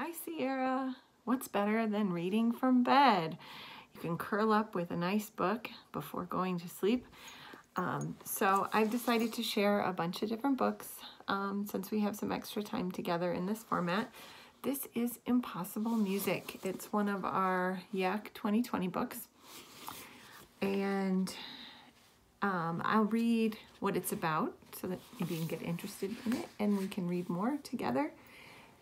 Hi, Sierra. What's better than reading from bed? You can curl up with a nice book before going to sleep. So I've decided to share a bunch of different books since we have some extra time together in this format. This is Impossible Music. It's one of our Yak 2020 books. And I'll read what it's about so that maybe you can get interested in it and we can read more together.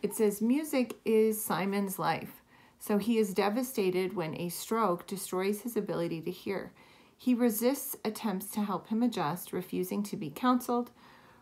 It says, music is Simon's life, so he is devastated when a stroke destroys his ability to hear. He resists attempts to help him adjust, refusing to be counseled,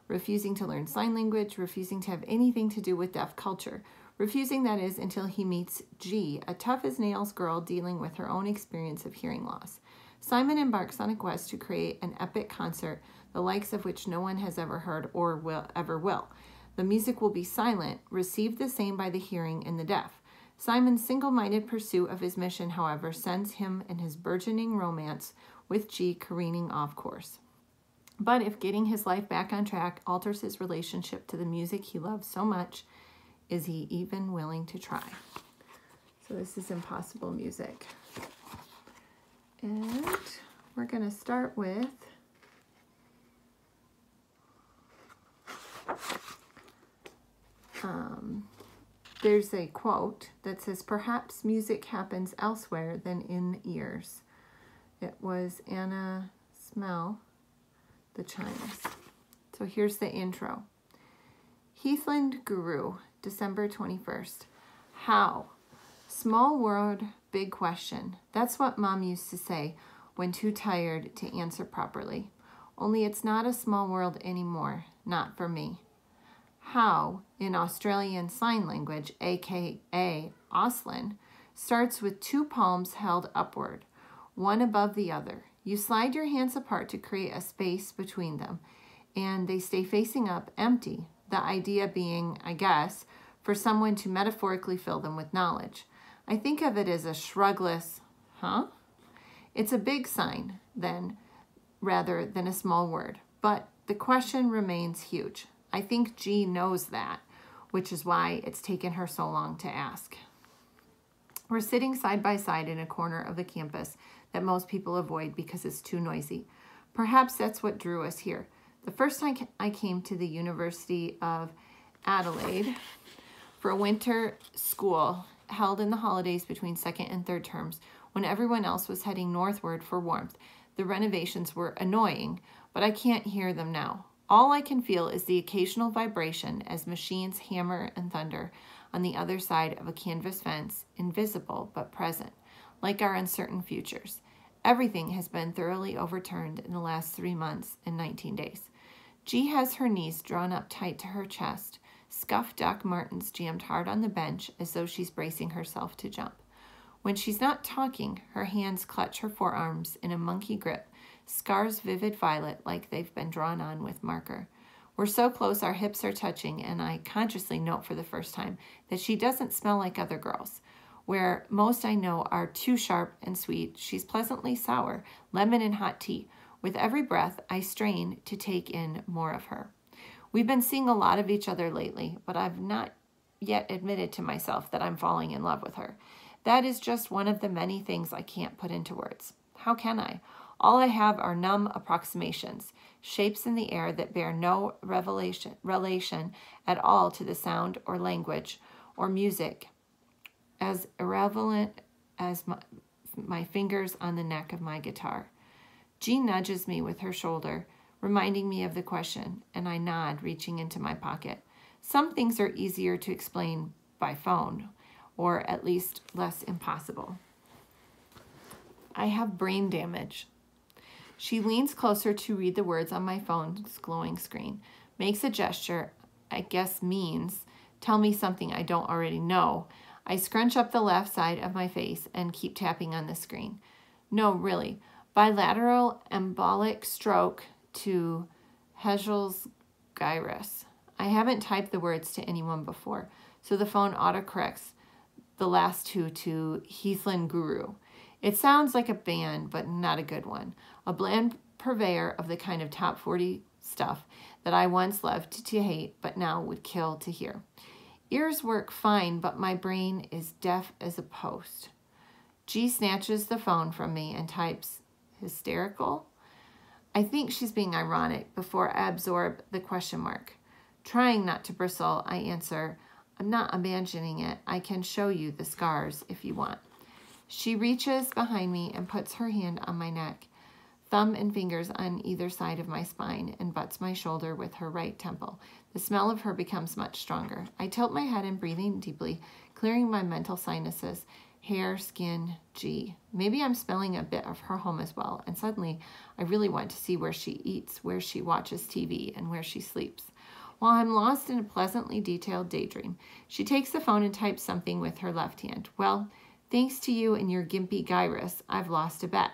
refusing to learn sign language, refusing to have anything to do with deaf culture. Refusing, that is, until he meets G, a tough-as-nails girl dealing with her own experience of hearing loss. Simon embarks on a quest to create an epic concert, the likes of which no one has ever heard or ever will. The music will be silent, received the same by the hearing and the deaf. Simon's single-minded pursuit of his mission, however, sends him and his burgeoning romance with G careening off course. But if getting his life back on track alters his relationship to the music he loves so much, is he even willing to try? So this is Impossible Music. And we're going to start with there's a quote that says, perhaps music happens elsewhere than in ears. It was Anna Smell, The Chimes. So here's the intro. Heathland Guru, December 21st. How? Small world, big question. That's what Mom used to say when too tired to answer properly. Only it's not a small world anymore, not for me. How, in Australian Sign Language, aka Auslan, starts with two palms held upward, one above the other. You slide your hands apart to create a space between them, and they stay facing up, empty. The idea being, I guess, for someone to metaphorically fill them with knowledge. I think of it as a shrugless, huh? It's a big sign, then, rather than a small word. But the question remains huge. I think G knows that, which is why it's taken her so long to ask. We're sitting side by side in a corner of the campus that most people avoid because it's too noisy. Perhaps that's what drew us here. The first time I came to the University of Adelaide for a winter school held in the holidays between second and third terms, when everyone else was heading northward for warmth, the renovations were annoying, but I can't hear them now. All I can feel is the occasional vibration as machines hammer and thunder on the other side of a canvas fence, invisible but present, like our uncertain futures. Everything has been thoroughly overturned in the last 3 months and 19 days. G has her knees drawn up tight to her chest, scuffed Doc Martens jammed hard on the bench as though she's bracing herself to jump. When she's not talking, her hands clutch her forearms in a monkey grip, scars vivid violet like they've been drawn on with marker. We're so close our hips are touching, and I consciously note for the first time that she doesn't smell like other girls. Where most I know are too sharp and sweet, she's pleasantly sour, lemon and hot tea. With every breath, I strain to take in more of her. We've been seeing a lot of each other lately, but I've not yet admitted to myself that I'm falling in love with her. That is just one of the many things I can't put into words. How can I? All I have are numb approximations, shapes in the air that bear no relation at all to the sound or language or music, as irrelevant as my fingers on the neck of my guitar. Jean nudges me with her shoulder, reminding me of the question, and I nod, reaching into my pocket. Some things are easier to explain by phone, or at least less impossible. I have brain damage. She leans closer to read the words on my phone's glowing screen, makes a gesture, I guess means, tell me something I don't already know. I scrunch up the left side of my face and keep tapping on the screen. No, really. Bilateral embolic stroke to Hegel's gyrus. I haven't typed the words to anyone before, so the phone autocorrects the last two to Heathland Guru. It sounds like a band, but not a good one. A bland purveyor of the kind of top 40 stuff that I once loved to hate, but now would kill to hear. Ears work fine, but my brain is deaf as a post. G snatches the phone from me and types, hysterical? I think she's being ironic before I absorb the question mark. Trying not to bristle, I answer, I'm not imagining it. I can show you the scars if you want. She reaches behind me and puts her hand on my neck, thumb and fingers on either side of my spine, and butts my shoulder with her right temple. The smell of her becomes much stronger. I tilt my head and breathing deeply, clearing my mental sinuses. Hair, skin, G. Maybe I'm smelling a bit of her home as well, and suddenly I really want to see where she eats, where she watches TV, and where she sleeps. While I'm lost in a pleasantly detailed daydream, she takes the phone and types something with her left hand. Well, thanks to you and your gimpy gyrus, I've lost a bet.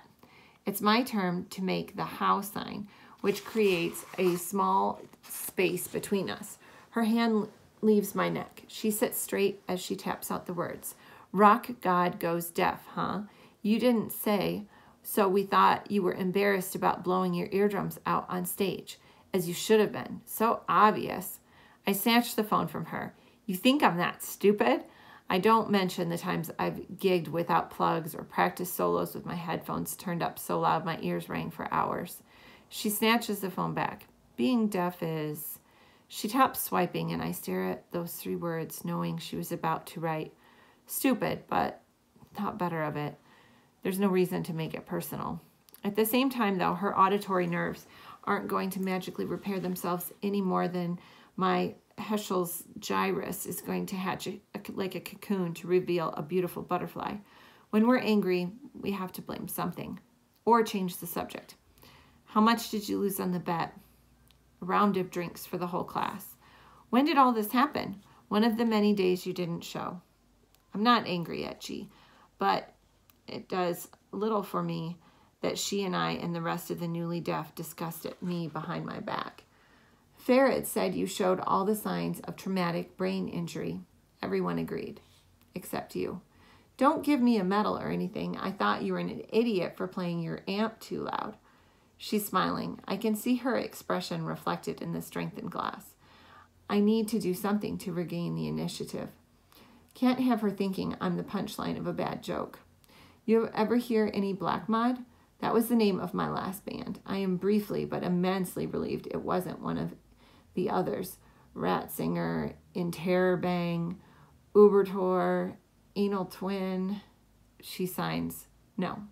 It's my turn to make the how sign, which creates a small space between us. Her hand leaves my neck. She sits straight as she taps out the words. Rock God goes deaf, huh? You didn't say, so we thought you were embarrassed about blowing your eardrums out on stage, as you should have been. So obvious. I snatched the phone from her. You think I'm that stupid? I don't mention the times I've gigged without plugs or practiced solos with my headphones turned up so loud my ears rang for hours. She snatches the phone back. Being deaf is... She taps swiping, and I stare at those 3 words, knowing she was about to write. Stupid, but thought better of it. There's no reason to make it personal. At the same time, though, her auditory nerves aren't going to magically repair themselves any more than my Heschel's gyrus is going to hatch like a cocoon to reveal a beautiful butterfly. When we're angry, we have to blame something or change the subject. How much did you lose on the bet? A round of drinks for the whole class. When did all this happen? One of the many days you didn't show. I'm not angry at G, but it does little for me that she and I and the rest of the newly deaf discussed at me behind my back. Farrad said you showed all the signs of traumatic brain injury. Everyone agreed, except you. Don't give me a medal or anything. I thought you were an idiot for playing your amp too loud. She's smiling. I can see her expression reflected in the strengthened glass. I need to do something to regain the initiative. Can't have her thinking I'm the punchline of a bad joke. You ever hear any Black Mod? That was the name of my last band. I am briefly but immensely relieved it wasn't one of the others. Ratzinger, Interrobang, Ubertor, Anal Twin. She signs, no.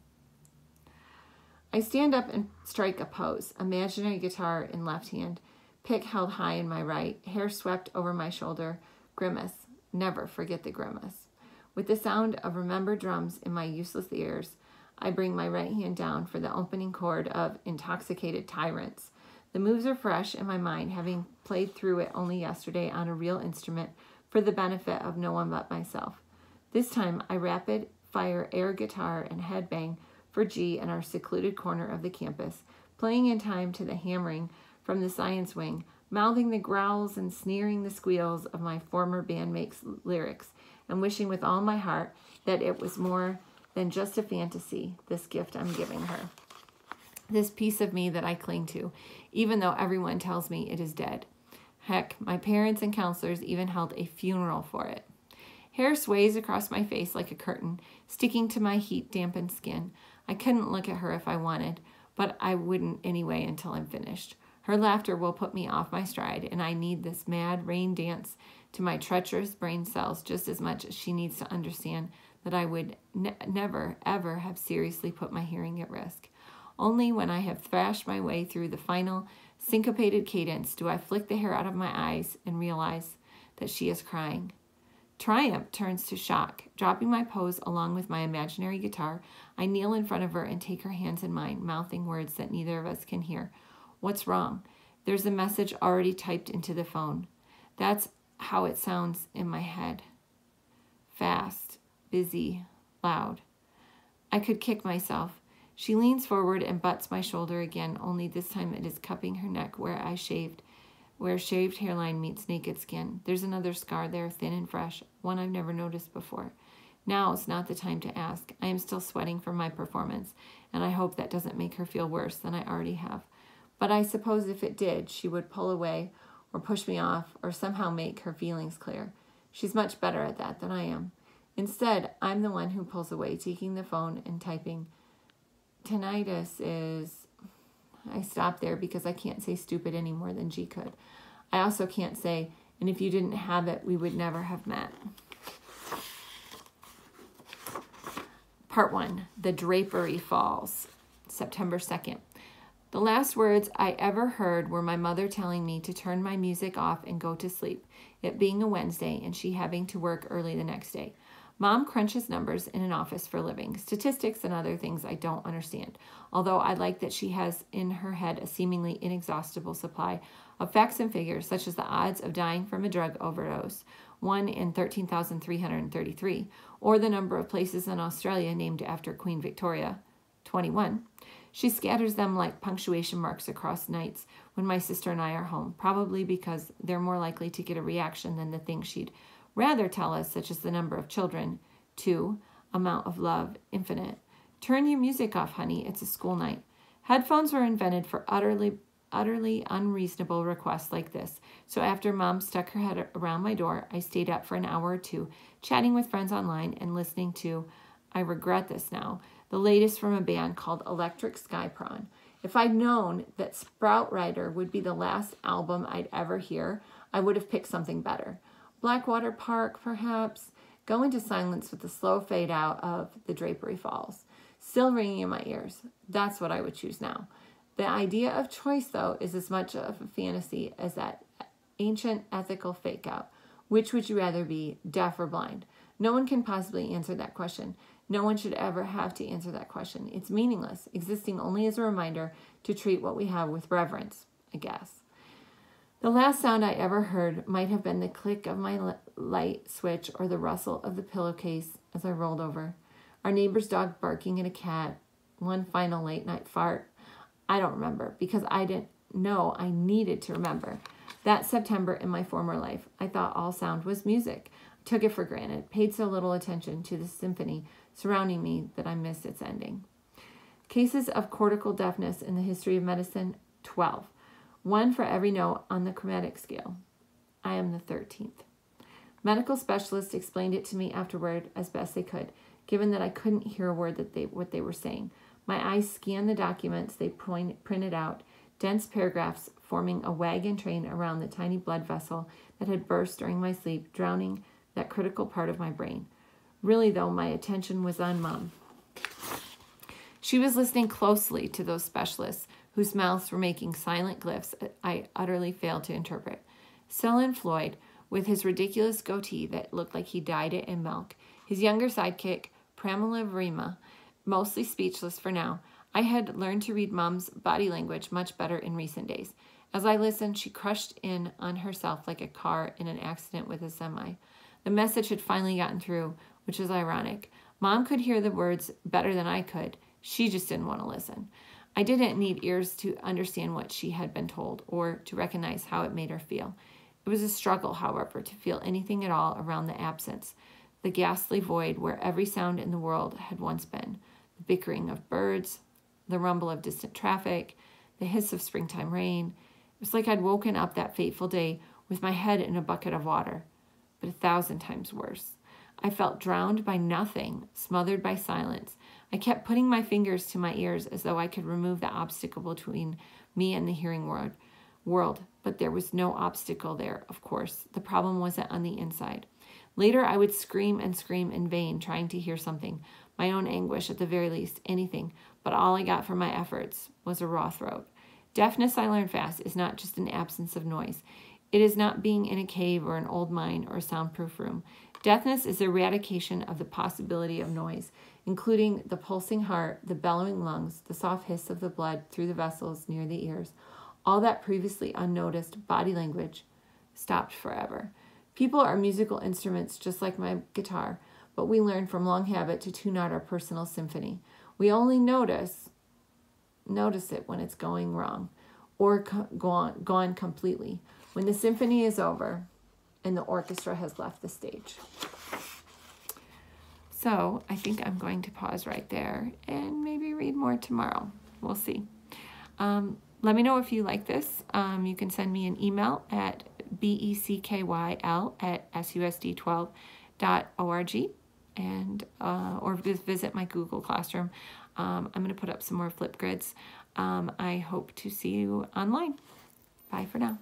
I stand up and strike a pose. Imaginary guitar in left hand, pick held high in my right, hair swept over my shoulder, grimace. Never forget the grimace. With the sound of remembered drums in my useless ears, I bring my right hand down for the opening chord of Intoxicated Tyrants. The moves are fresh in my mind, having played through it only yesterday on a real instrument for the benefit of no one but myself. This time, I rapid fire air guitar and headbang for G in our secluded corner of the campus, playing in time to the hammering from the science wing, mouthing the growls and sneering the squeals of my former bandmate's lyrics, and wishing with all my heart that it was more than just a fantasy, this gift I'm giving her. This piece of me that I cling to, even though everyone tells me it is dead. Heck, my parents and counselors even held a funeral for it. Hair sways across my face like a curtain, sticking to my heat-dampened skin. I couldn't look at her if I wanted, but I wouldn't anyway until I'm finished. Her laughter will put me off my stride, and I need this mad rain dance to my treacherous brain cells just as much as she needs to understand that I would never, ever have seriously put my hearing at risk. Only when I have thrashed my way through the final syncopated cadence do I flick the hair out of my eyes and realize that she is crying. Triumph turns to shock. Dropping my pose along with my imaginary guitar, I kneel in front of her and take her hands in mine, mouthing words that neither of us can hear. What's wrong? There's a message already typed into the phone. That's how it sounds in my head. Fast, busy, loud. I could kick myself. She leans forward and butts my shoulder again, only this time it is cupping her neck where shaved hairline meets naked skin. There's another scar there, thin and fresh, one I've never noticed before. Now is not the time to ask. I am still sweating from my performance, and I hope that doesn't make her feel worse than I already have. But I suppose if it did, she would pull away or push me off or somehow make her feelings clear. She's much better at that than I am. Instead, I'm the one who pulls away, taking the phone and typing. Tinnitus is... I stop there because I can't say stupid any more than G could. I also can't say, and if you didn't have it, we would never have met. Part 1, The Drapery Falls, September 2nd. The last words I ever heard were my mother telling me to turn my music off and go to sleep, it being a Wednesday and she having to work early the next day. Mom crunches numbers in an office for a living, statistics and other things I don't understand, although I like that she has in her head a seemingly inexhaustible supply of facts and figures, such as the odds of dying from a drug overdose, 1 in 13,333, or the number of places in Australia named after Queen Victoria, 21. She scatters them like punctuation marks across nights when my sister and I are home, probably because they're more likely to get a reaction than the things she'd rather tell us, such as the number of children, 2, amount of love, infinite. Turn your music off, honey, it's a school night. Headphones were invented for utterly unreasonable requests like this, so after Mom stuck her head around my door, I stayed up for an hour or two, chatting with friends online and listening to, I regret this now, the latest from a band called Electric Sky Prawn. If I'd known that Sprout Rider would be the last album I'd ever hear, I would have picked something better. Blackwater Park, perhaps. Go into silence with the slow fade out of The Drapery Falls. Still ringing in my ears. That's what I would choose now. The idea of choice, though, is as much of a fantasy as that ancient ethical fake-out. Which would you rather be, deaf or blind? No one can possibly answer that question. No one should ever have to answer that question. It's meaningless, existing only as a reminder to treat what we have with reverence, I guess. The last sound I ever heard might have been the click of my light switch or the rustle of the pillowcase as I rolled over. Our neighbor's dog barking at a cat. One final late-night fart. I don't remember because I didn't know I needed to remember. That September in my former life, I thought all sound was music. I took it for granted, paid so little attention to the symphony surrounding me that I missed its ending. Cases of cortical deafness in the history of medicine, 12. 1 for every note on the chromatic scale. I am the 13th. Medical specialists explained it to me afterward as best they could, given that I couldn't hear a word what they were saying. My eyes scanned the documents they printed out, dense paragraphs forming a wagon train around the tiny blood vessel that had burst during my sleep, drowning that critical part of my brain. Really, though, my attention was on Mom. She was listening closely to those specialists whose mouths were making silent glyphs I utterly failed to interpret. Sullen Floyd, with his ridiculous goatee that looked like he dyed it in milk, his younger sidekick, Pramila Vrima, mostly speechless for now. I had learned to read Mom's body language much better in recent days. As I listened, she crushed in on herself like a car in an accident with a semi. The message had finally gotten through, which was ironic. Mom could hear the words better than I could. She just didn't want to listen. I didn't need ears to understand what she had been told or to recognize how it made her feel. It was a struggle, however, to feel anything at all around the absence, the ghastly void where every sound in the world had once been. The bickering of birds, the rumble of distant traffic, the hiss of springtime rain. It was like I'd woken up that fateful day with my head in a bucket of water, but 1,000 times worse. I felt drowned by nothing, smothered by silence. I kept putting my fingers to my ears as though I could remove the obstacle between me and the hearing world, but there was no obstacle there, of course. The problem wasn't on the inside. Later, I would scream and scream in vain, trying to hear something, my own anguish at the very least, anything, but all I got from my efforts was a raw throat. Deafness, I learned fast, is not just an absence of noise. It is not being in a cave or an old mine or a soundproof room. Deafness is the eradication of the possibility of noise, including the pulsing heart, the bellowing lungs, the soft hiss of the blood through the vessels near the ears. All that previously unnoticed body language stopped forever. People are musical instruments just like my guitar, but we learn from long habit to tune out our personal symphony. We only notice it when it's going wrong or gone completely, when the symphony is over and the orchestra has left the stage. So I think I'm going to pause right there and maybe read more tomorrow. We'll see. Let me know if you like this. You can send me an email at BECKYL at susd12.org, and or just visit my Google Classroom. I'm going to put up some more Flipgrids. I hope to see you online. Bye for now.